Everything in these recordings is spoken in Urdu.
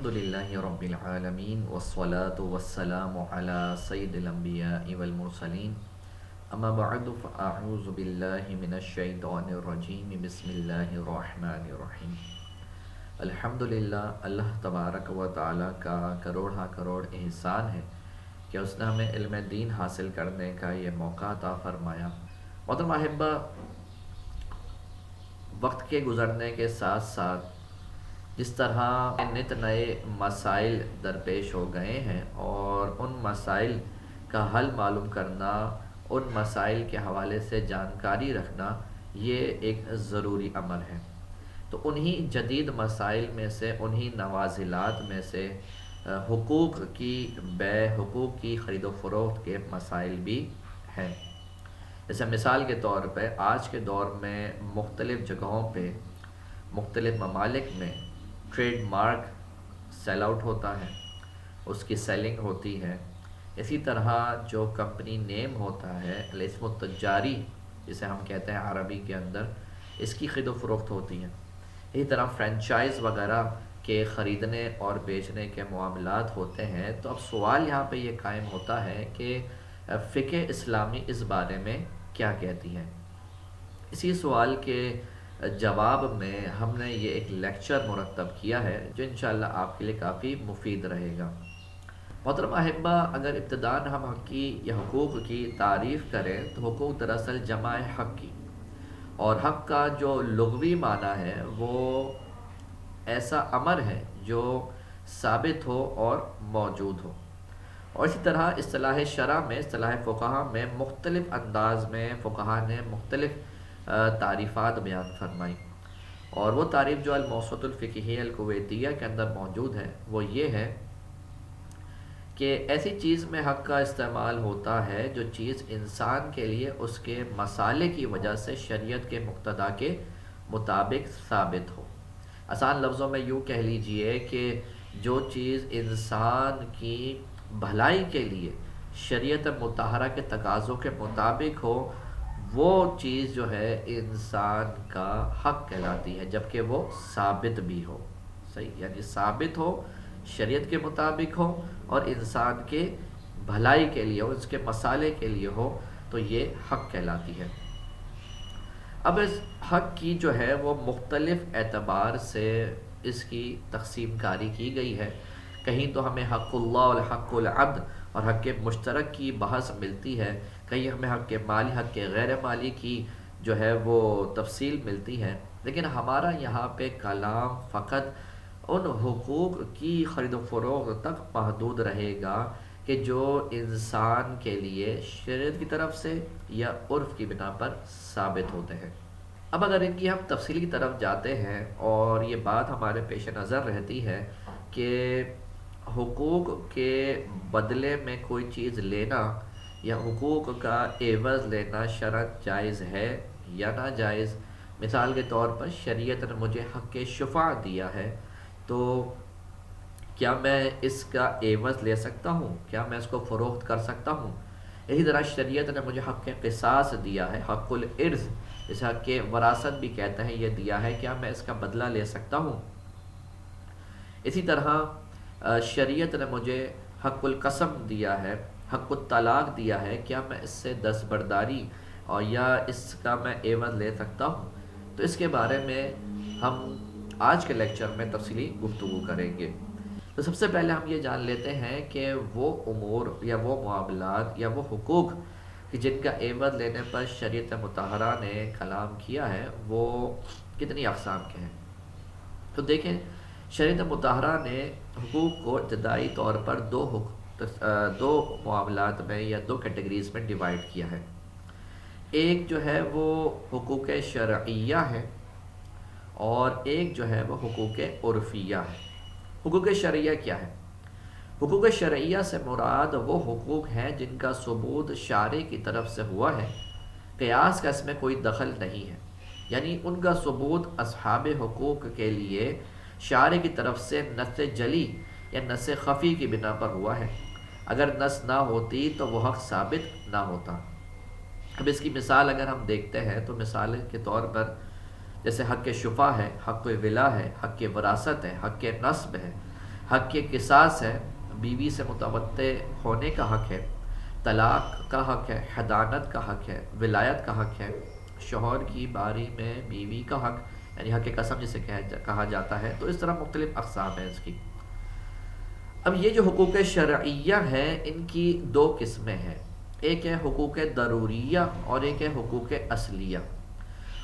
الحمدللہ رب العالمین والصلاة والسلام علی سید الانبیاء والمرسلین اما بعد فاعوذ باللہ من الشیطان الرجیم بسم اللہ الرحمن الرحیم۔ الحمدللہ، اللہ تبارک و تعالیٰ کا کروڑا کروڑ احسان ہے کہ اس نے ہمیں علم دین حاصل کرنے کا یہ موقع عطا فرمایا۔ محترم احبہ، وقت کے گزرنے کے ساتھ ساتھ جس طرح نت نئے مسائل درپیش ہو گئے ہیں اور ان مسائل کا حل معلوم کرنا، ان مسائل کے حوالے سے جانکاری رکھنا، یہ ایک ضروری عمل ہے۔ تو انہی جدید مسائل میں سے، انہی نوازلات میں سے حقوق کی بے، حقوق کی خرید و فروخت کے مسائل بھی ہیں۔ جیسے مثال کے طور پہ آج کے دور میں مختلف جگہوں پہ، مختلف ممالک میں ٹریڈ مارک سیل آؤٹ ہوتا ہے، اس کی سیلنگ ہوتی ہے۔ اسی طرح جو کمپنی نیم ہوتا ہے، الاسم التجاری جسے ہم کہتے ہیں عربی کے اندر، اس کی خرید و فروخت ہوتی ہے۔ اسی طرح فرینچائز وغیرہ کے خریدنے اور بیچنے کے معاملات ہوتے ہیں۔ تو اب سوال یہاں پہ یہ قائم ہوتا ہے کہ فقہ اسلامی اس بارے میں کیا کہتی ہے۔ اسی سوال کے جواب میں ہم نے یہ ایک لیکچر مرتب کیا ہے جو انشاءاللہ آپ کے لیے کافی مفید رہے گا۔ محترم احبہ، اگر ابتداءً ہم حق کی یا حقوق کی تعریف کریں تو حقوق دراصل جمع حق کی، اور حق کا جو لغوی معنی ہے وہ ایسا امر ہے جو ثابت ہو اور موجود ہو۔ اور اسی طرح اصطلاح شرع میں، اصطلاح فقہا میں مختلف انداز میں فقہا نے مختلف تعریفات بیان فرمائی، اور وہ تعریف جو الموسوعۃ الفقہیہ الکویتیہ کے اندر موجود ہے وہ یہ ہے کہ ایسی چیز میں حق کا استعمال ہوتا ہے جو چیز انسان کے لیے اس کے مصالح کی وجہ سے شریعت کے مقتضا کے مطابق ثابت ہو۔ آسان لفظوں میں یوں کہہ لیجئے کہ جو چیز انسان کی بھلائی کے لیے شریعت مطہرہ کے تقاضوں کے مطابق ہو، وہ چیز جو ہے انسان کا حق کہلاتی ہے، جبکہ وہ ثابت بھی ہو۔ صحیح، یعنی ثابت ہو، شریعت کے مطابق ہو اور انسان کے بھلائی کے لیے ہو، اس کے مصالح کے لیے ہو، تو یہ حق کہلاتی ہے۔ اب اس حق کی جو ہے وہ مختلف اعتبار سے اس کی تقسیم کاری کی گئی ہے۔ کہیں تو ہمیں حق اللہ اور حق العبد اور حق مشترک کی بحث ملتی ہے، کہیں ہمیں حق مالی، حق غیر مالی کی جو ہے وہ تفصیل ملتی ہے، لیکن ہمارا یہاں پہ کلام فقط ان حقوق کی خرید و فروخت تک محدود رہے گا کہ جو انسان کے لیے شریعت کی طرف سے یا عرف کی بنا پر ثابت ہوتے ہیں۔ اب اگر ان کی ہم تفصیل کی طرف جاتے ہیں اور یہ بات ہمارے پیش نظر رہتی ہے کہ حقوق کے بدلے میں کوئی چیز لینا یا حقوق کا عوض لینا شرعاً جائز ہے یا ناجائز۔ مثال کے طور پر شریعت نے مجھے حق شفاعت دیا ہے، تو کیا میں اس کا عوض لے سکتا ہوں؟ کیا میں اس کو فروخت کر سکتا ہوں؟ اسی طرح شریعت نے مجھے حق قصاص دیا ہے، حق الارث، جسے حق وراثت بھی کہتے ہیں، یہ دیا ہے، کیا میں اس کا بدلہ لے سکتا ہوں؟ اسی طرح شریعت نے مجھے حق القسم دیا ہے، حق الطلاق دیا ہے، کیا میں اس سے دستبرداری اور یا اس کا میں عوض لے سکتا ہوں؟ تو اس کے بارے میں ہم آج کے لیکچر میں تفصیلی گفتگو کریں گے۔ تو سب سے پہلے ہم یہ جان لیتے ہیں کہ وہ امور یا وہ معاملات یا وہ حقوق کہ جن کا عوض لینے پر شریعت مطہرہ نے کلام کیا ہے وہ کتنی اقسام کے ہیں۔ تو دیکھیں، شریعت مطہرہ نے حقوق کو ابتدائی طور پر دو معاملات میں یا دو کیٹیگریز میں ڈیوائیڈ کیا ہے۔ ایک جو ہے وہ حقوق شرعیہ ہے اور ایک جو ہے وہ حقوق عرفیہ ہے۔ حقوق شرعیہ کیا ہے؟ حقوق شرعیہ سے مراد وہ حقوق ہیں جن کا ثبوت شارع کی طرف سے ہوا ہے، قیاس کا اس میں کوئی دخل نہیں ہے، یعنی ان کا ثبوت اصحاب حقوق کے لیے شارع کی طرف سے نص جلی یا نص خفی کی بنا پر ہوا ہے۔ اگر نص نہ ہوتی تو وہ حق ثابت نہ ہوتا۔ اب اس کی مثال اگر ہم دیکھتے ہیں تو مثال کے طور پر جیسے حق شفا ہے، حق ولا ہے، حق وراثت ہے، حق نصب ہے، حق قصاص ہے، بیوی سے متوطئ ہونے کا حق ہے، طلاق کا حق ہے، حضانت کا حق ہے، ولایت کا حق ہے، شوہر کی باری میں بیوی کا حق یعنی حق قسم جسے کہا جاتا ہے. تو اس طرح مختلف اقسام ہیں اس کی. اب یہ جو حقوق شرعیہ ہیں ان کی دو قسمیں ہیں، ایک ہے حقوق ضروریہ اور ایک ہے حقوق اصلیہ.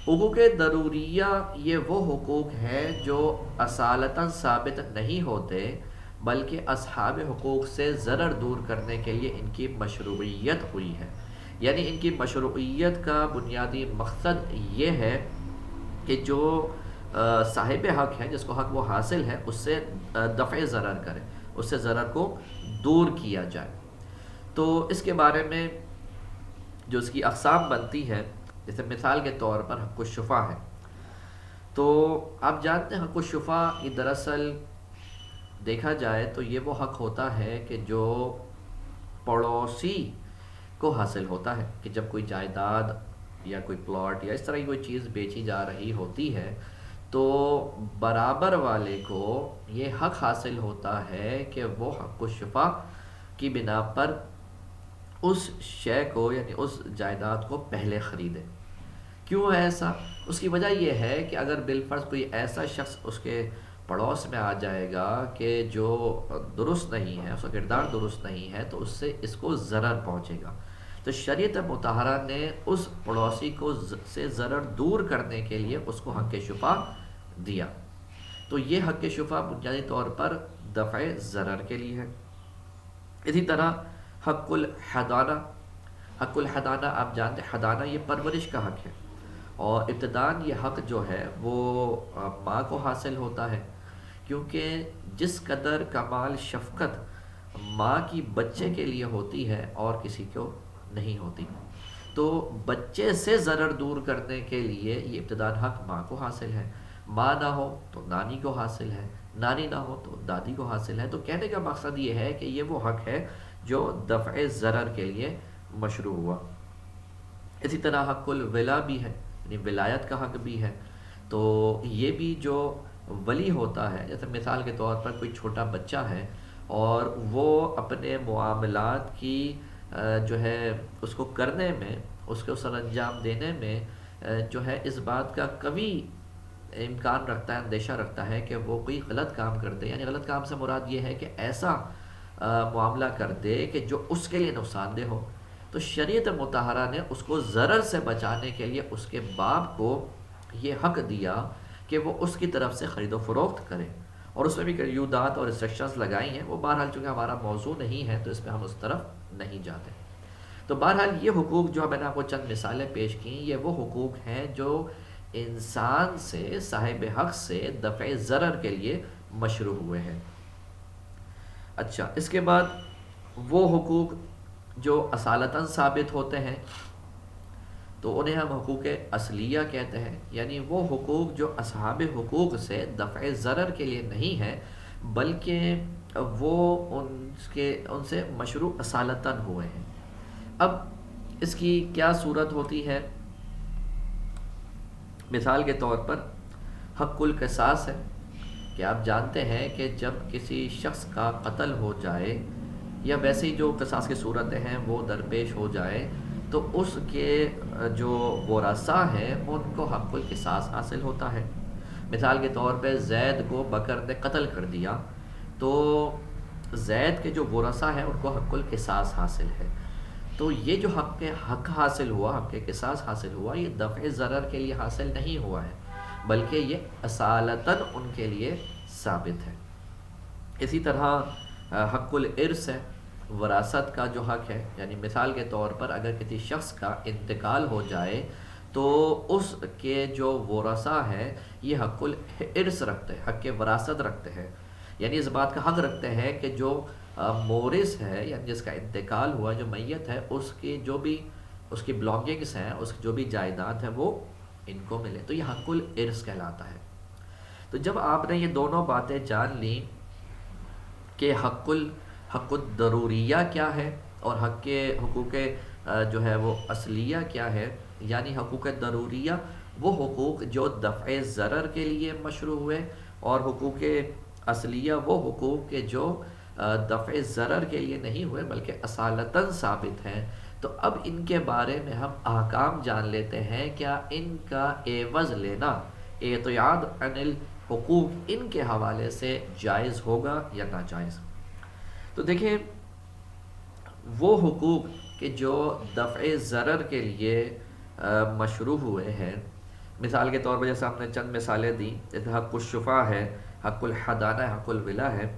حقوق ضروریہ یہ وہ حقوق ہیں جو اصالتاً ثابت نہیں ہوتے بلکہ اصحاب حقوق سے ضرر دور کرنے کے لیے ان کی مشروعیت ہوئی ہے. یعنی ان کی مشروعیت کا بنیادی مقصد یہ ہے کہ جو صاحب حق ہے، جس کو حق وہ حاصل ہے، اس سے دفع ضرر کرے، اس سے ضرر کو دور کیا جائے. تو اس کے بارے میں جو اس کی اقسام بنتی ہے، جیسے مثال کے طور پر حق الشفا ہے. تو آپ جانتے ہیں حق الشفا یہ دراصل دیکھا جائے تو یہ وہ حق ہوتا ہے کہ جو پڑوسی کو حاصل ہوتا ہے، کہ جب کوئی جائیداد یا کوئی پلاٹ یا اس طرح کی کوئی چیز بیچی جا رہی ہوتی ہے تو برابر والے کو یہ حق حاصل ہوتا ہے کہ وہ حق الشفا کی بنا پر اس شے کو یعنی اس جائیداد کو پہلے خریدے. کیوں ہے ایسا؟ اس کی وجہ یہ ہے کہ اگر بالفرض کوئی ایسا شخص اس کے پڑوس میں آ جائے گا کہ جو درست نہیں ہے، اس کا کردار درست نہیں ہے، تو اس سے اس کو ضرر پہنچے گا. تو شریعت مطہرہ نے اس پڑوسی کو سے ضرر دور کرنے کے لیے اس کو حق شفا دیا. تو یہ حق شفا بنیادی طور پر دفع ضرر کے لیے ہے. اسی طرح حق الحضانہ. حق الحضانہ آپ جانتے ہیں حضانہ یہ پرورش کا حق ہے، اور ابتداً یہ حق جو ہے وہ ماں کو حاصل ہوتا ہے، کیونکہ جس قدر کمال شفقت ماں کی بچے کے لیے ہوتی ہے اور کسی کو نہیں ہوتی. تو بچے سے ضرر دور کرنے کے لیے یہ ابتداً حق ماں کو حاصل ہے. ماں نہ ہو تو نانی کو حاصل ہے، نانی نہ ہو تو دادی کو حاصل ہے. تو کہنے کا مقصد یہ ہے کہ یہ وہ حق ہے جو دفع ضرر کے لیے مشروع ہوا. اسی طرح حق الولا بھی ہے، یعنی ولایت کا حق بھی ہے. تو یہ بھی جو ولی ہوتا ہے، جیسے مثال کے طور پر کوئی چھوٹا بچہ ہے اور وہ اپنے معاملات کی جو ہے اس کو کرنے میں، اس کو سر انجام دینے میں جو ہے اس بات کا قوی امکان رکھتا ہے، اندیشہ رکھتا ہے کہ وہ کوئی غلط کام کر دے. یعنی غلط کام سے مراد یہ ہے کہ ایسا معاملہ کر دے کہ جو اس کے لیے نقصان دہ ہو. تو شریعت مطہرہ نے اس کو ضرر سے بچانے کے لیے اس کے باپ کو یہ حق دیا کہ وہ اس کی طرف سے خرید و فروخت کرے، اور اس میں بھی قیودات اور ریسٹرکشنز لگائی ہیں. وہ بہرحال چونکہ ہمارا موضوع نہیں ہے تو اس پہ ہم اس طرف نہیں جاتے. تو بہرحال یہ حقوق جو میں نے آپ کو چند مثالیں پیش کیں، یہ وہ حقوق ہیں جو انسان سے، صاحب حق سے دفع ضرر کے لیے مشروع ہوئے ہیں. اچھا، اس کے بعد وہ حقوق جو اصالتاً ثابت ہوتے ہیں تو انہیں ہم حقوق اصلیہ کہتے ہیں. یعنی وہ حقوق جو اصحاب حقوق سے دفع ضرر کے لیے نہیں ہے بلکہ وہ ان سے مشروع اصالتاً ہوئے ہیں. اب اس کی کیا صورت ہوتی ہے؟ مثال کے طور پر حق القصاص ہے کہ آپ جانتے ہیں کہ جب کسی شخص کا قتل ہو جائے یا ویسے ہی جو قصاص کی صورتیں ہیں وہ درپیش ہو جائے تو اس کے جو ورثاء ہیں ان کو حق القصاص حاصل ہوتا ہے. مثال کے طور پہ زید کو بکر نے قتل کر دیا تو زید کے جو ورثاء ہیں ان کو حق القصاص حاصل ہے. تو یہ جو حق حاصل ہوا، حق قصاص حاصل ہوا، یہ دفع ضرر کے لیے حاصل نہیں ہوا ہے بلکہ یہ اصالتاً ان کے لیے ثابت ہے. اسی طرح حق الارث ہے، وراثت کا جو حق ہے. یعنی مثال کے طور پر اگر کسی شخص کا انتقال ہو جائے تو اس کے جو ورثاء ہیں یہ حق الارث رکھتے ہیں، حق وراثت رکھتے ہیں. یعنی اس بات کا حق رکھتے ہیں کہ جو مورث ہے یعنی جس کا انتقال ہوا، جو میت ہے، اس کی جو بھی اس کی بلانگنگس ہیں، اس کی جو بھی جائیداد ہے وہ ان کو ملے. تو یہ حق الارث کہلاتا ہے. تو جب آپ نے یہ دونوں باتیں جان لیں کہ حق الضروریہ کیا ہے اور حقوق جو ہے وہ اصلیہ کیا ہے، یعنی حقوق ضروریہ وہ حقوق جو دفع ضرر کے لیے مشروع ہوئے اور حقوق اصلیہ وہ حقوق کے جو دفع ضرر کے لیے نہیں ہوئے بلکہ اصالتاً ثابت ہیں، تو اب ان کے بارے میں ہم احکام جان لیتے ہیں۔ کیا ان کا عوض لینا، اعتیاد عن الحقوق، ان کے حوالے سے جائز ہوگا یا ناجائز؟ تو دیکھیں، وہ حقوق کہ جو دفع ضرر کے لیے مشروع ہوئے ہیں، مثال کے طور پر جیسے ہم نے چند مثالیں دیں، جیسے حق الشفا ہے، حق الحدانہ، حق الولا ہے،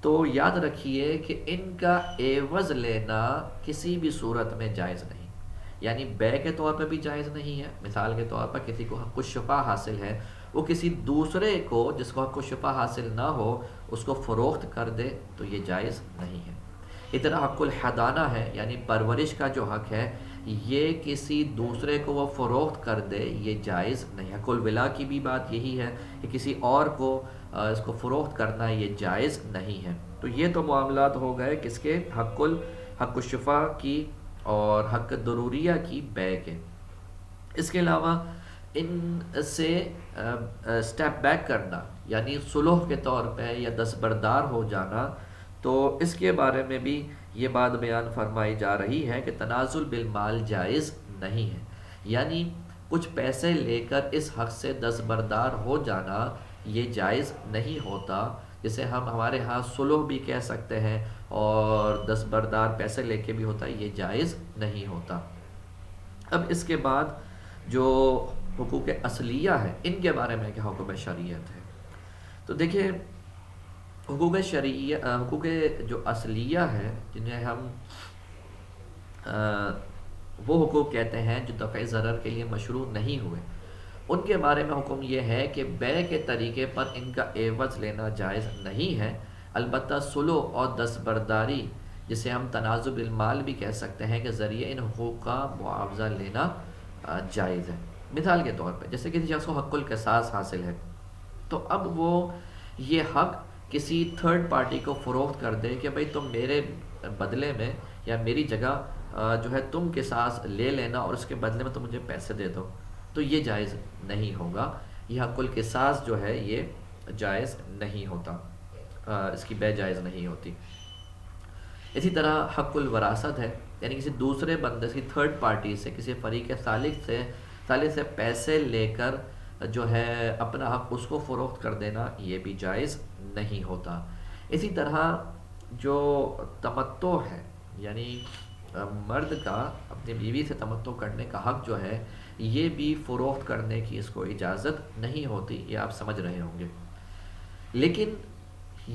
تو یاد رکھیے کہ ان کا عوض لینا کسی بھی صورت میں جائز نہیں، یعنی بے کے طور پہ بھی جائز نہیں ہے۔ مثال کے طور پر کسی کو حق الشفا حاصل ہے، وہ کسی دوسرے کو جس کو حق الشفا حاصل نہ ہو اس کو فروخت کر دے تو یہ جائز نہیں ہے۔ اتنا حق الحدانہ ہے، یعنی پرورش کا جو حق ہے، یہ کسی دوسرے کو وہ فروخت کر دے یہ جائز نہیں۔ حق الولا کی بھی بات یہی ہے کہ کسی اور کو اس کو فروخت کرنا یہ جائز نہیں ہے۔ تو یہ تو معاملات ہو گئے کس کے؟ حق الشفا کی اور حق ضروریہ کی بے کے۔ اس کے علاوہ ان سے سٹیپ بیک کرنا، یعنی صلح کے طور پہ یا دستبردار ہو جانا، تو اس کے بارے میں بھی یہ بات بیان فرمائی جا رہی ہے کہ تنازل بالمال جائز نہیں ہے، یعنی کچھ پیسے لے کر اس حق سے دستبردار ہو جانا یہ جائز نہیں ہوتا، جسے ہم ہمارے ہاں صلح بھی کہہ سکتے ہیں اور دستبردار پیسے لے کے بھی ہوتا ہے، یہ جائز نہیں ہوتا۔ اب اس کے بعد جو حقوق اصلیہ ہے ان کے بارے میں کیا حکم شریعت ہے؟ تو دیکھیں، حقوق جو اصلیہ ہے جنہیں ہم وہ حقوق کہتے ہیں جو دفع ضرر کے لیے مشروع نہیں ہوئے، ان کے بارے میں حکم یہ ہے کہ بے کے طریقے پر ان کا عوض لینا جائز نہیں ہے، البتہ صلح اور دستبرداری جسے ہم تنازع بالمال بھی کہہ سکتے ہیں کہ ذریعے ان حقوق کا معاوضہ لینا جائز ہے۔ مثال کے طور پہ جیسے کسی شخص کو حق القصاص حاصل ہے، تو اب وہ یہ حق کسی تھرڈ پارٹی کو فروخت کر دے کہ بھئی تم میرے بدلے میں یا میری جگہ جو ہے تم قصاص لے لینا اور اس کے بدلے میں تم مجھے پیسے دے دو، تو یہ جائز نہیں ہوگا۔ یہ حق القصاص جو ہے یہ جائز نہیں ہوتا، اس کی بے جائز نہیں ہوتی۔ اسی طرح حق الوراثت ہے، یعنی کسی دوسرے بندے کی تھرڈ پارٹی سے، کسی فریق ثالث سے پیسے لے کر جو ہے اپنا حق اس کو فروخت کر دینا یہ بھی جائز نہیں ہوتا۔ اسی طرح جو تمتع ہے، یعنی مرد کا اپنی بیوی سے تمتع کرنے کا حق جو ہے، یہ بھی فروخت کرنے کی اس کو اجازت نہیں ہوتی، یہ آپ سمجھ رہے ہوں گے۔ لیکن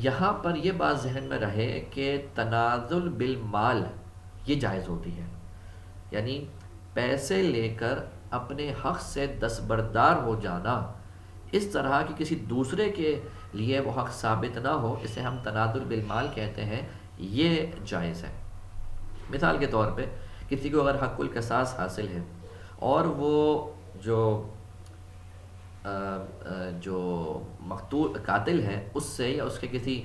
یہاں پر یہ بات ذہن میں رہے کہ تنازل بالمال یہ جائز ہوتی ہے، یعنی پیسے لے کر اپنے حق سے دستبردار ہو جانا، اس طرح کہ کسی دوسرے کے لیے وہ حق ثابت نہ ہو، اسے ہم تنازل بالمال کہتے ہیں، یہ جائز ہے۔ مثال کے طور پہ کسی کو اگر حق القصاص حاصل ہے اور وہ جو مقتول قاتل ہے اس سے یا اس کے کسی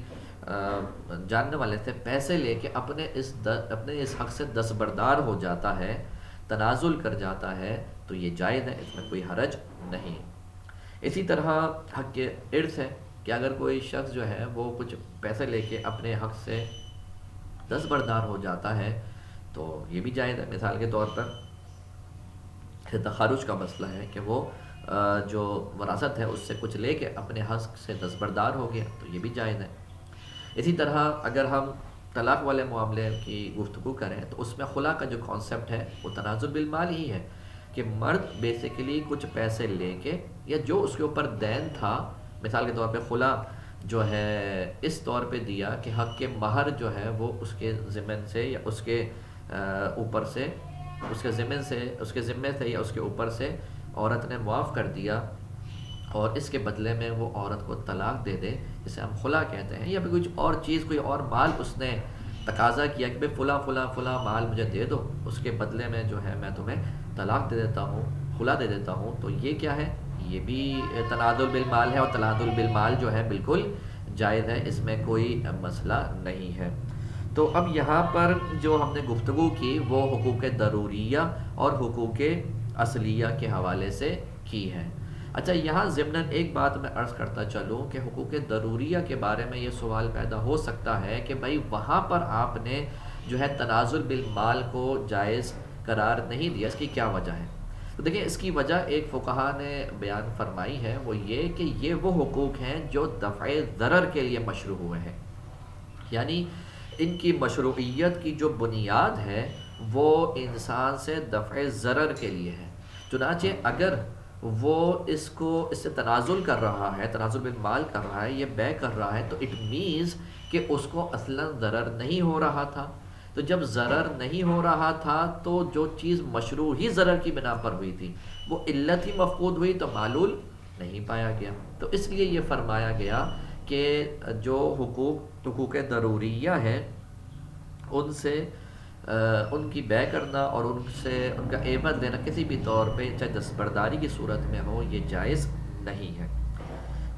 جاننے والے سے پیسے لے کے اپنے اس حق سے دستبردار ہو جاتا ہے، تنازل کر جاتا ہے، تو یہ جائز ہے، اس میں کوئی حرج نہیں۔ اسی طرح حق ارث ہے کہ اگر کوئی شخص جو ہے وہ کچھ پیسے لے کے اپنے حق سے دستبردار ہو جاتا ہے تو یہ بھی جائز ہے۔ مثال کے طور پر تخارج کا مسئلہ ہے کہ وہ جو وراثت ہے اس سے کچھ لے کے اپنے حق سے دستبردار ہو گیا، تو یہ بھی جائز ہے۔ اسی طرح اگر ہم طلاق والے معاملے کی گفتگو کریں تو اس میں خلا کا جو کانسیپٹ ہے وہ تنازل بالمال ہی ہے کہ مرد بیسیکلی کچھ پیسے لے کے یا جو اس کے اوپر دین تھا، مثال کے طور پہ خلا جو ہے اس طور پہ دیا کہ حق کے مہر جو ہے وہ اس کے ضمن سے یا اس کے اوپر سے اس کے ذمے سے یا اس کے اوپر سے عورت نے معاف کر دیا اور اس کے بدلے میں وہ عورت کو طلاق دے دے، جسے ہم خلا کہتے ہیں، یا پھر کچھ اور چیز، کوئی اور مال اس نے تقاضا کیا کہ بھئی فلاں مال مجھے دے دو، اس کے بدلے میں جو ہے میں تمہیں طلاق دے دیتا ہوں، خلا دے دیتا ہوں، تو یہ کیا ہے؟ یہ بھی تنازل بالمال ہے، اور تنازل بالمال جو ہے بالکل جائز ہے، اس میں کوئی مسئلہ نہیں ہے۔ تو اب یہاں پر جو ہم نے گفتگو کی وہ حقوق ضروریہ اور حقوق اصلیہ کے حوالے سے کی ہے۔ اچھا، یہاں ضمناً ایک بات میں عرض کرتا چلوں کہ حقوق ضروریہ کے بارے میں یہ سوال پیدا ہو سکتا ہے کہ بھائی وہاں پر آپ نے جو ہے تنازل بالمال کو جائز قرار نہیں دیا، اس کی کیا وجہ ہے؟ تو دیکھیں، اس کی وجہ ایک فقہا نے بیان فرمائی ہے، وہ یہ کہ یہ وہ حقوق ہیں جو دفع ضرر کے لیے مشروع ہوئے ہیں، یعنی ان کی مشروعیت کی جو بنیاد ہے وہ انسان سے دفع ضرر کے لیے ہے۔ چنانچہ اگر وہ اس سے تنازل کر رہا ہے، تنازل بالمال کر رہا ہے، یہ بے کر رہا ہے، تو اٹ مینز کہ اس کو اصلاً ضرر نہیں ہو رہا تھا۔ تو جب ضرر نہیں ہو رہا تھا تو جو چیز مشروع ہی ضرر کی بنا پر ہوئی تھی وہ علت ہی مفقود ہوئی، تو معلول نہیں پایا گیا۔ تو اس لیے یہ فرمایا گیا کہ جو حقوق ضروریہ ہے ان سے ان کی بے کرنا اور ان کا عوض لینا کسی بھی طور پہ، چاہے دستبرداری کی صورت میں ہو، یہ جائز نہیں ہے۔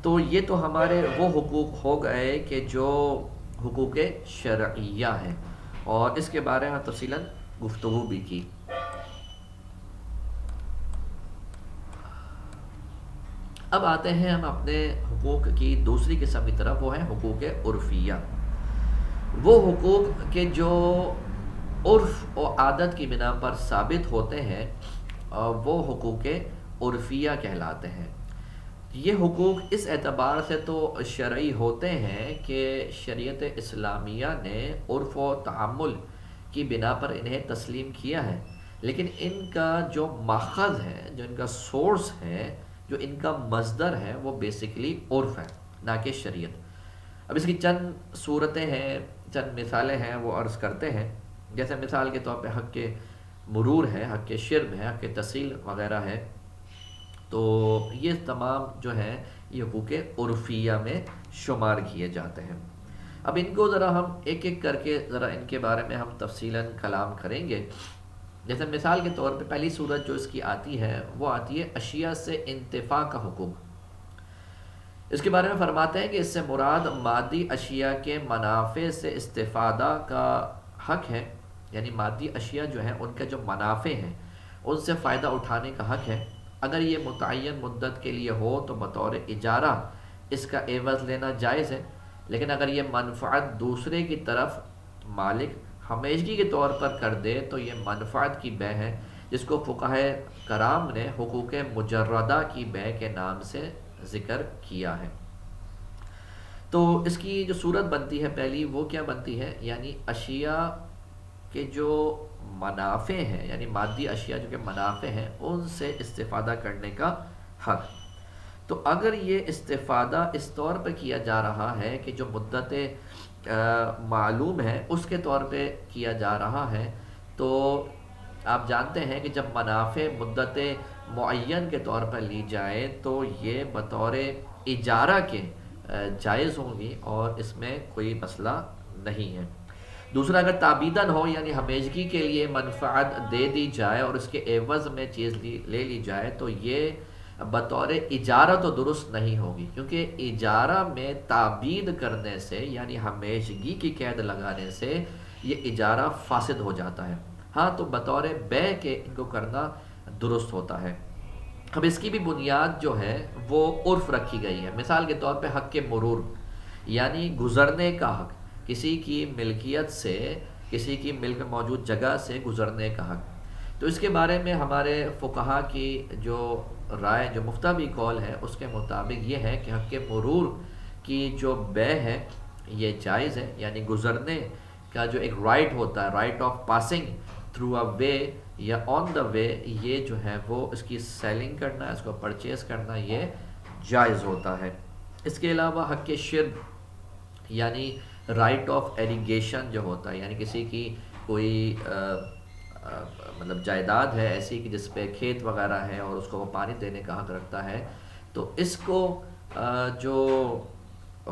تو یہ تو ہمارے وہ حقوق ہو گئے کہ جو حقوق شرعیہ ہیں، اور اس کے بارے میں تفصیلاً گفتگو بھی کی۔ اب آتے ہیں ہم اپنے حقوق کی دوسری قسم کی طرف، وہ ہیں حقوق عرفیہ۔ وہ حقوق کہ جو عرف و عادت کی بنا پر ثابت ہوتے ہیں، وہ حقوق عرفیہ کہلاتے ہیں۔ یہ حقوق اس اعتبار سے تو شرعی ہوتے ہیں کہ شریعت اسلامیہ نے عرف و تعامل کی بنا پر انہیں تسلیم کیا ہے، لیکن ان کا جو ماخذ ہے، جو ان کا سورس ہے، جو ان کا مصدر ہے، وہ بیسیکلی عرف ہے، نہ کہ شریعت۔ اب اس کی چند صورتیں ہیں، چند مثالیں ہیں، وہ عرض کرتے ہیں۔ جیسے مثال کے طور پہ حق کے مرور ہے، حق کے شرب ہے، حق کے تحصیل وغیرہ ہے، تو یہ تمام جو ہے یہ حقوق عرفیہ میں شمار کیے جاتے ہیں۔ اب ان کو ذرا ہم ایک ایک کر کے ذرا ان کے بارے میں ہم تفصیلاً کلام کریں گے۔ جیسے مثال کے طور پہ پہلی صورت جو اس کی آتی ہے وہ آتی ہے اشیاء سے انتفاع کا حکم۔ اس کے بارے میں فرماتے ہیں کہ اس سے مراد مادی اشیاء کے منافع سے استفادہ کا حق ہے، یعنی مادی اشیاء جو ہیں ان کے جو منافع ہیں ان سے فائدہ اٹھانے کا حق ہے۔ اگر یہ متعین مدت کے لیے ہو تو بطور اجارہ اس کا عوض لینا جائز ہے، لیکن اگر یہ منفعت دوسرے کی طرف مالک ہمیشگی کے طور پر کر دے تو یہ منفعت کی بے ہے، جس کو فقہائے کرام نے حقوق مجردہ کی بے کے نام سے ذکر کیا ہے۔ تو اس کی جو صورت بنتی ہے پہلی، وہ کیا بنتی ہے؟ یعنی اشیاء کے جو منافع ہیں، یعنی مادی اشیاء جو کہ منافع ہیں، ان سے استفادہ کرنے کا حق۔ تو اگر یہ استفادہ اس طور پہ کیا جا رہا ہے کہ جو مدت معلوم ہے اس کے طور پہ کیا جا رہا ہے، تو آپ جانتے ہیں کہ جب منافع مدت معین کے طور پر لی جائے تو یہ بطور اجارہ کے جائز ہوں گی اور اس میں کوئی مسئلہ نہیں ہے۔ دوسرا، اگر تعبیداً ہو یعنی ہمیشگی کے لیے منفعت دے دی جائے اور اس کے عوض میں چیز لے لی جائے تو یہ بطور اجارہ تو درست نہیں ہوگی، کیونکہ اجارہ میں تعبید کرنے سے یعنی ہمیشگی کی قید لگانے سے یہ اجارہ فاسد ہو جاتا ہے۔ ہاں، تو بطور بے کے ان کو کرنا درست ہوتا ہے۔ اب اس کی بھی بنیاد جو ہے وہ عرف رکھی گئی ہے۔ مثال کے طور پہ حق کے مرور، یعنی گزرنے کا حق، کسی کی ملکیت سے، کسی کی ملک موجود جگہ سے گزرنے کا حق۔ تو اس کے بارے میں ہمارے فقہا کی جو رائے، جو مفتوی قول ہے، اس کے مطابق یہ ہے کہ حق مرور کی جو بے ہے یہ جائز ہے، یعنی گزرنے کا جو ایک رائٹ ہوتا ہے، right of passing through a way یا آن دا وے، یہ جو ہے وہ اس کی سیلنگ کرنا، اس کو پرچیز کرنا، یہ جائز ہوتا ہے۔ اس کے علاوہ حق شرب یعنی رائٹ آف ایریگیشن جو ہوتا ہے، یعنی کسی کی کوئی مطلب جائیداد ہے ایسی کہ جس پہ کھیت وغیرہ ہے اور اس کو وہ پانی دینے کا حق رکھتا ہے، تو اس کو جو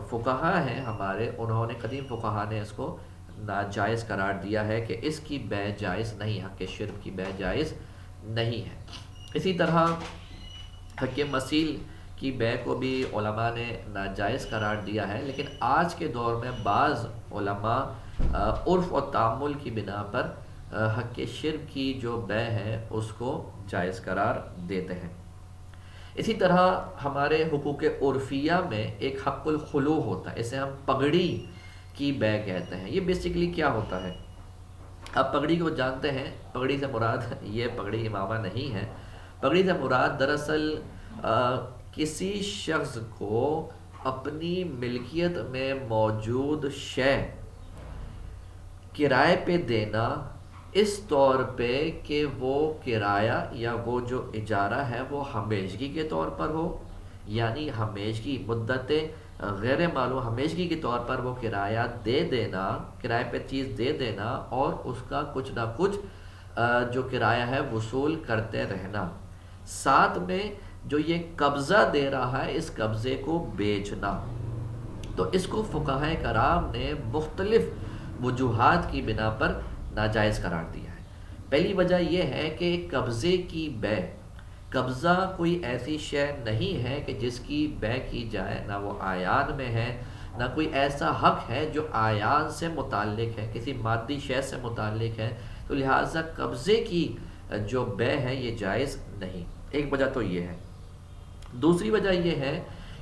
فقہا ہیں ہمارے، انہوں نے قدیم فقہا نے اس کو ناجائز قرار دیا ہے کہ اس کی بے جائز نہیں، حق شرب کی بے جائز نہیں ہے۔ اسی طرح حق مسیل کی بے کو بھی علماء نے ناجائز قرار دیا ہے، لیکن آج کے دور میں بعض علماء عرف و تعامل کی بنا پر حق شرب کی جو بے ہے اس کو جائز قرار دیتے ہیں۔ اسی طرح ہمارے حقوق عرفیہ میں ایک حق الخلوع ہوتا ہے، اسے ہم پگڑی کی بے کہتے ہیں۔ یہ بیسیکلی کیا ہوتا ہے؟ آپ پگڑی کو جانتے ہیں، پگڑی سے مراد یہ پگڑی امامہ نہیں ہے، پگڑی سے مراد دراصل کسی شخص کو اپنی ملکیت میں موجود شے کرائے پہ دینا، اس طور پہ کہ وہ کرایہ یا وہ جو اجارہ ہے وہ ہمیشگی کے طور پر ہو، یعنی ہمیشگی مدت غیر معلوم ہمیشگی کے طور پر وہ کرایہ دے دینا، کرائے پہ چیز دے دینا اور اس کا کچھ نہ کچھ جو کرایہ ہے وصول کرتے رہنا، ساتھ میں جو یہ قبضہ دے رہا ہے اس قبضے کو بیچنا۔ تو اس کو فقہائے کرام نے مختلف وجوہات کی بنا پر ناجائز قرار دیا ہے۔ پہلی وجہ یہ ہے کہ قبضے کی بے، قبضہ کوئی ایسی شے نہیں ہے کہ جس کی بے کی جائے، نہ وہ آیان میں ہے، نہ کوئی ایسا حق ہے جو آیان سے متعلق ہے، کسی مادی شے سے متعلق ہے، تو لہٰذا قبضے کی جو بے ہے یہ جائز نہیں۔ ایک وجہ تو یہ ہے۔ دوسری وجہ یہ ہے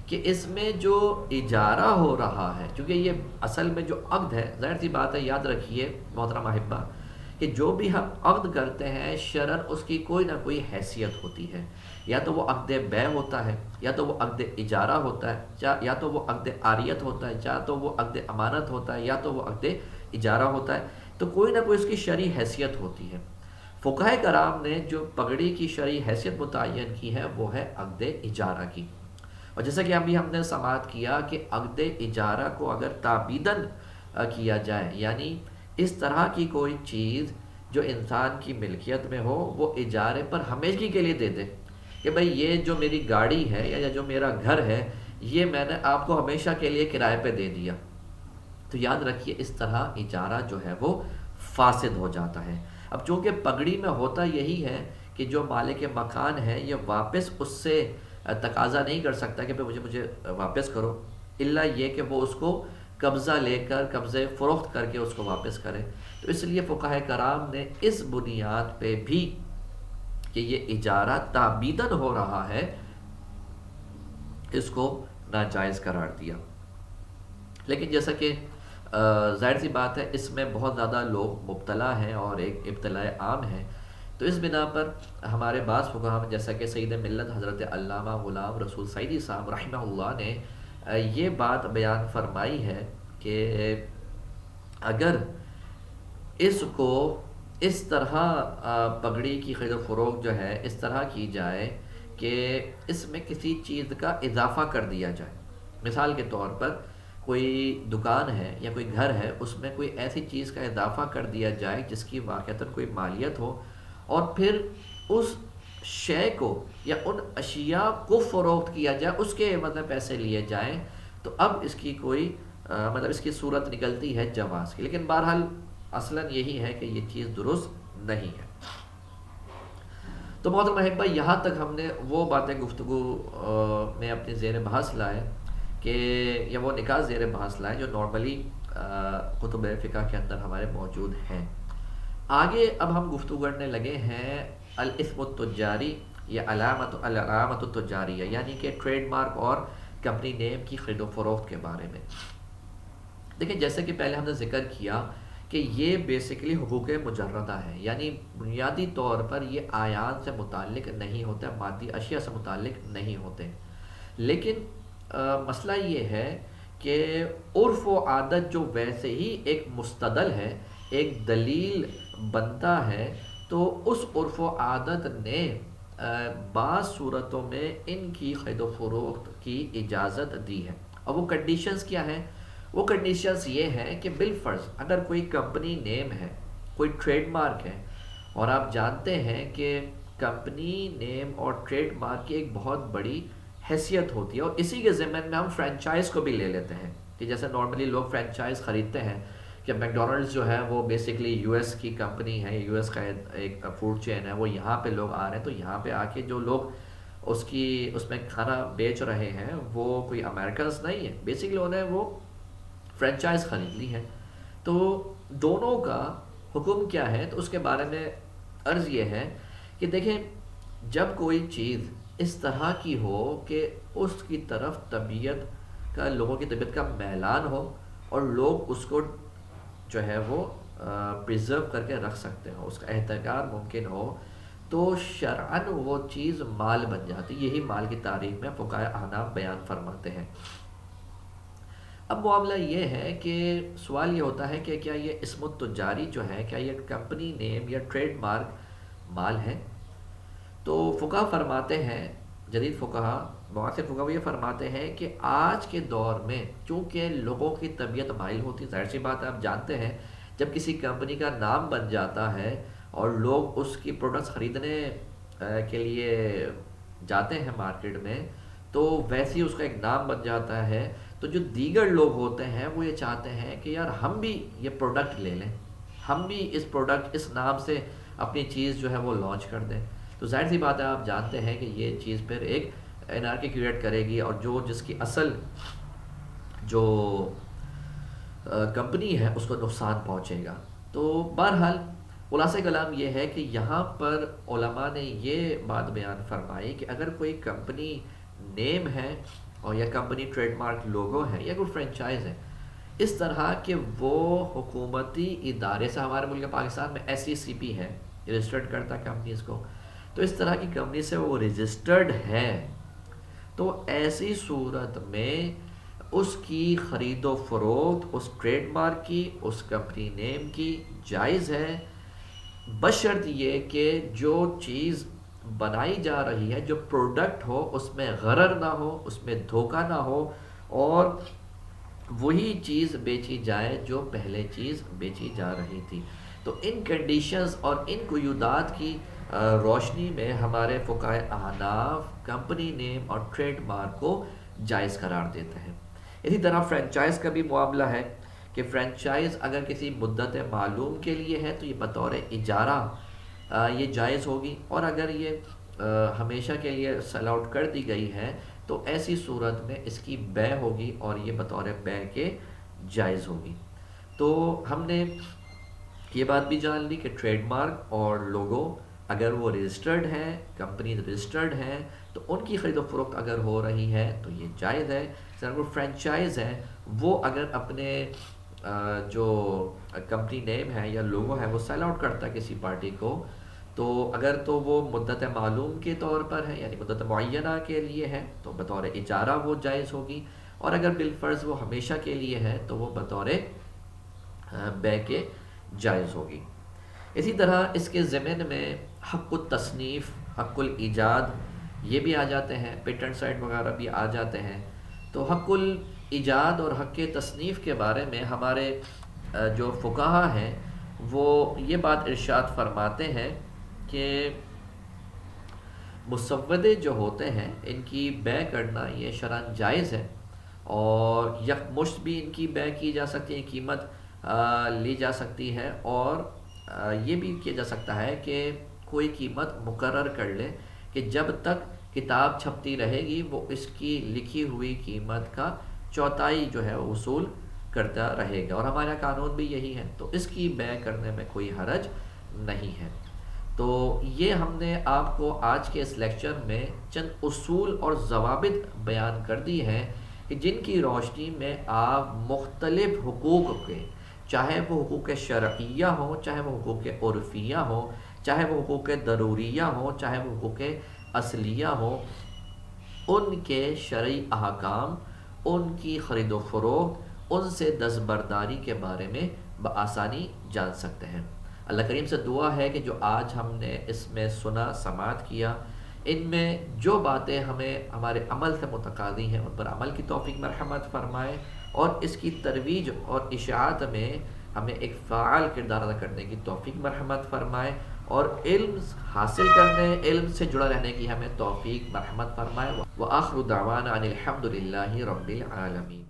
کہ اس میں جو اجارہ ہو رہا ہے، چونکہ یہ اصل میں جو عقد ہے، ظاہر سی بات ہے، یاد رکھیے محترم احبہ کہ جو بھی ہم عقد کرتے ہیں شرعاً اس کی کوئی نہ کوئی حیثیت ہوتی ہے، یا تو وہ عقد بیع ہوتا ہے، یا تو وہ عقد اجارہ ہوتا ہے، یا تو وہ عقد عاریت ہوتا ہے، یا تو وہ عقد امانت ہوتا ہے، یا تو وہ عقد اجارہ ہوتا ہے، تو کوئی نہ کوئی اس کی شرعی حیثیت ہوتی ہے۔ فقہائے کرام نے جو پگڑی کی شرعی حیثیت متعین کی ہے وہ ہے عقد اجارہ کی، اور جیسا کہ ابھی ہم نے سماعت کیا کہ عقد اجارہ کو اگر تعبیداً کیا جائے، یعنی اس طرح کی کوئی چیز جو انسان کی ملکیت میں ہو وہ اجارے پر ہمیشگی کے لیے دے دے کہ بھئی یہ جو میری گاڑی ہے یا جو میرا گھر ہے یہ میں نے آپ کو ہمیشہ کے لیے کرائے پہ دے دیا، تو یاد رکھیے اس طرح اجارہ جو ہے وہ فاسد ہو جاتا ہے۔ اب چونکہ پگڑی میں ہوتا یہی ہے کہ جو مالک مکان ہے یہ واپس اس سے تقاضا نہیں کر سکتا کہ مجھے واپس کرو، الا یہ کہ وہ اس کو قبضہ لے کر قبضے فروخت کر کے اس کو واپس کرے۔ تو اس لیے فقہائے کرام نے اس بنیاد پہ بھی کہ یہ اجارہ تعبیداً ہو رہا ہے اس کو ناجائز قرار دیا۔ لیکن جیسا کہ ظاہر سی بات ہے اس میں بہت زیادہ لوگ مبتلا ہیں اور ایک ابتلاء عام ہے، تو اس بنا پر ہمارے بعض فقہا جیسا کہ سید ملت حضرت علامہ غلام رسول سعیدی صاحب رحمہ اللہ نے یہ بات بیان فرمائی ہے کہ اگر اس کو اس طرح پگڑی کی خرید و فروخت جو ہے اس طرح کی جائے کہ اس میں کسی چیز کا اضافہ کر دیا جائے، مثال کے طور پر کوئی دکان ہے یا کوئی گھر ہے اس میں کوئی ایسی چیز کا اضافہ کر دیا جائے جس کی واقعتاً کوئی مالیت ہو، اور پھر اس شے کو یا ان اشیاء کو فروخت کیا جائے، اس کے عوض میں پیسے لیے جائیں، تو اب اس کی کوئی اس کی صورت نکلتی ہے جواز کی، لیکن بہرحال اصلاً یہی ہے کہ یہ چیز درست نہیں ہے۔ تو محترم احبہ یہاں تک ہم نے وہ باتیں گفتگو میں اپنے زیر بحث لائے کہ یا وہ نکات زیر بحث لائے جو نارملی کتب فقہ کے اندر ہمارے موجود ہیں۔ آگے اب ہم گفتگو کرنے لگے ہیں الاسم التجاری یا علامت التجاریہ، یعنی کہ ٹریڈ مارک اور کمپنی نیم کی خرید و فروخت کے بارے میں۔ دیکھیں جیسے کہ پہلے ہم نے ذکر کیا کہ یہ بیسیکلی حقوق مجردہ ہے، یعنی بنیادی طور پر یہ آیان سے متعلق نہیں ہوتے، مادی اشیاء سے متعلق نہیں ہوتے، لیکن مسئلہ یہ ہے کہ عرف و عادت جو ویسے ہی ایک مستدل ہے، ایک دلیل بنتا ہے، تو اس عرف و عادت نے بعض صورتوں میں ان کی خرید و فروخت کی اجازت دی ہے، اور وہ کنڈیشنز کیا ہیں؟ وہ کنڈیشنز یہ ہیں کہ بالفرض اگر کوئی کمپنی نیم ہے، کوئی ٹریڈ مارک ہے، اور آپ جانتے ہیں کہ کمپنی نیم اور ٹریڈ مارک کی ایک بہت بڑی حیثیت ہوتی ہے، اور اسی کے ضمن میں ہم فرینچائز کو بھی لے لیتے ہیں کہ جیسے نارملی لوگ فرینچائز خریدتے ہیں کہ میکڈونلڈز جو ہے وہ بیسکلی یو ایس کی کمپنی ہے، یو ایس کا ایک فوڈ چین ہے، وہ یہاں پہ لوگ آ رہے ہیں، تو یہاں پہ آ کے جو لوگ اس میں کھانا بیچ رہے ہیں وہ کوئی امریکنز نہیں ہے، بیسکلی انہیں وہ فرینچائز خرید لی ہے۔ تو دونوں کا حکم کیا ہے؟ تو اس کے بارے میں عرض یہ ہے کہ دیکھیں جب کوئی چیز اس طرح کی ہو کہ اس کی طرف طبیعت کا لوگوں کی طبیعت کا میلان ہو اور لوگ اس کو جو ہے وہ پریزرو کر کے رکھ سکتے ہوں، اس کا احتکار ممکن ہو، تو شرعاً وہ چیز مال بن جاتی. یہی مال کی تعریف میں فقہائے احناف بیان فرماتے ہیں. اب معاملہ یہ ہے کہ سوال یہ ہوتا ہے کہ کیا یہ اسم التجاری جو ہے، کیا یہ کمپنی نیم یا ٹریڈ مارک مال ہے؟ تو فقہا فرماتے ہیں، جدید فقہا، معاصر فقہا وہ یہ فرماتے ہیں کہ آج کے دور میں چونکہ لوگوں کی طبیعت مائل ہوتی ہے، ظاہر سی بات ہے، آپ جانتے ہیں جب کسی کمپنی کا نام بن جاتا ہے اور لوگ اس کی پروڈکٹس خریدنے کے لیے جاتے ہیں مارکیٹ میں، تو ویسے ہی اس کا ایک نام بن جاتا ہے. تو جو دیگر لوگ ہوتے ہیں وہ یہ چاہتے ہیں کہ یار ہم بھی یہ پروڈکٹ لے لیں، ہم بھی اس پروڈکٹ اس نام سے اپنی چیز جو ہے وہ لانچ کر دیں. تو ظاہر سی بات ہے، آپ جانتے ہیں کہ یہ چیز پھر ایک انارکی کریٹ کرے گی اور جس کی اصل جو کمپنی ہے اس کو نقصان پہنچے گا. تو بہرحال خلاصہ کلام یہ ہے کہ یہاں پر علماء نے یہ بات بیان فرمائی کہ اگر کوئی کمپنی نیم ہے اور یا کمپنی ٹریڈ مارک لوگو ہے یا کوئی فرینچائز ہے، اس طرح کہ وہ حکومتی ادارے سے، ہمارے ملک پاکستان میں SECP ہے، رجسٹرڈ کرتا کمپنیز کو، تو اس طرح کی کمپنی سے وہ رجسٹرڈ ہے، تو ایسی صورت میں اس کی خرید و فروخت اس ٹریڈ مارک کی، اس کمپنی نیم کی جائز ہے، بشرط یہ کہ جو چیز بنائی جا رہی ہے، جو پروڈکٹ ہو، اس میں غرر نہ ہو، اس میں دھوکہ نہ ہو، اور وہی چیز بیچی جائے جو پہلے چیز بیچی جا رہی تھی. تو ان کنڈیشنز اور ان قیودات کی روشنی میں ہمارے فقہائے احناف کمپنی نیم اور ٹریڈ مارک کو جائز قرار دیتے ہیں. اسی طرح فرینچائز کا بھی معاملہ ہے کہ فرینچائز اگر کسی مدت معلوم کے لیے ہے تو یہ بطور اجارہ یہ جائز ہوگی، اور اگر یہ ہمیشہ کے لیے سیل آؤٹ کر دی گئی ہے تو ایسی صورت میں اس کی بے ہوگی اور یہ بطور بے کے جائز ہوگی. تو ہم نے یہ بات بھی جان لی کہ ٹریڈ مارک اور لوگو اگر وہ رجسٹرڈ ہیں، کمپنی رجسٹرڈ ہیں، تو ان کی خرید و فروخت اگر ہو رہی ہے تو یہ جائز ہے. اگر فرینچائز ہے، وہ اگر اپنے جو کمپنی نیم ہے یا لوگو ہے وہ سیل آؤٹ کرتا ہے کسی پارٹی کو، تو اگر تو وہ مدت معلوم کے طور پر ہے، یعنی مدت معینہ کے لیے ہے، تو بطور اجارہ وہ جائز ہوگی، اور اگر بالفرض وہ ہمیشہ کے لیے ہے تو وہ بطور بے کے جائز ہوگی. اسی طرح اس کے ضمن میں حق التصنیف، حق الایجاد یہ بھی آ جاتے ہیں، پیٹنٹ سائٹ وغیرہ بھی آ جاتے ہیں. تو حق الایجاد اور حق تصنیف کے بارے میں ہمارے جو فقہا ہیں وہ یہ بات ارشاد فرماتے ہیں کہ مسودے جو ہوتے ہیں ان کی بے کرنا یہ شرعاً جائز ہے، اور یکمشت بھی ان کی بے کی جا سکتی ہے، قیمت لی جا سکتی ہے، اور یہ بھی کیا جا سکتا ہے کہ کوئی قیمت مقرر کر لے کہ جب تک کتاب چھپتی رہے گی وہ اس کی لکھی ہوئی قیمت کا چوتھائی جو ہے وصول کرتا رہے گا، اور ہمارا قانون بھی یہی ہے. تو اس کی بے کرنے میں کوئی حرج نہیں ہے. تو یہ ہم نے آپ کو آج کے اس لیکچر میں چند اصول اور ضوابط بیان کر دی ہیں کہ جن کی روشنی میں آپ مختلف حقوق کے، چاہے وہ حقوق شرعیہ ہوں، چاہے وہ حقوق عرفیہ ہوں، چاہے وہ حقوق ضروریہ ہوں، چاہے وہ حقوق اصلیہ ہوں، ان کے شرعی احکام، ان کی خرید و فروخت، ان سے دستبرداری کے بارے میں بآسانی جان سکتے ہیں. اللہ کریم سے دعا ہے کہ جو آج ہم نے اس میں سنا، سماعت کیا، ان میں جو باتیں ہمیں ہمارے عمل سے متقاضی ہیں ان پر عمل کی توفیق مرحمت فرمائے، اور اس کی ترویج اور اشاعت میں ہمیں ایک فعال کردار ادا کرنے کی توفیق مرحمت فرمائے، اور علم حاصل کرنے، علم سے جڑا رہنے کی ہمیں توفیق مرحمت فرمائے. وآخر دعوانا ان الحمد للہ رب العالمین.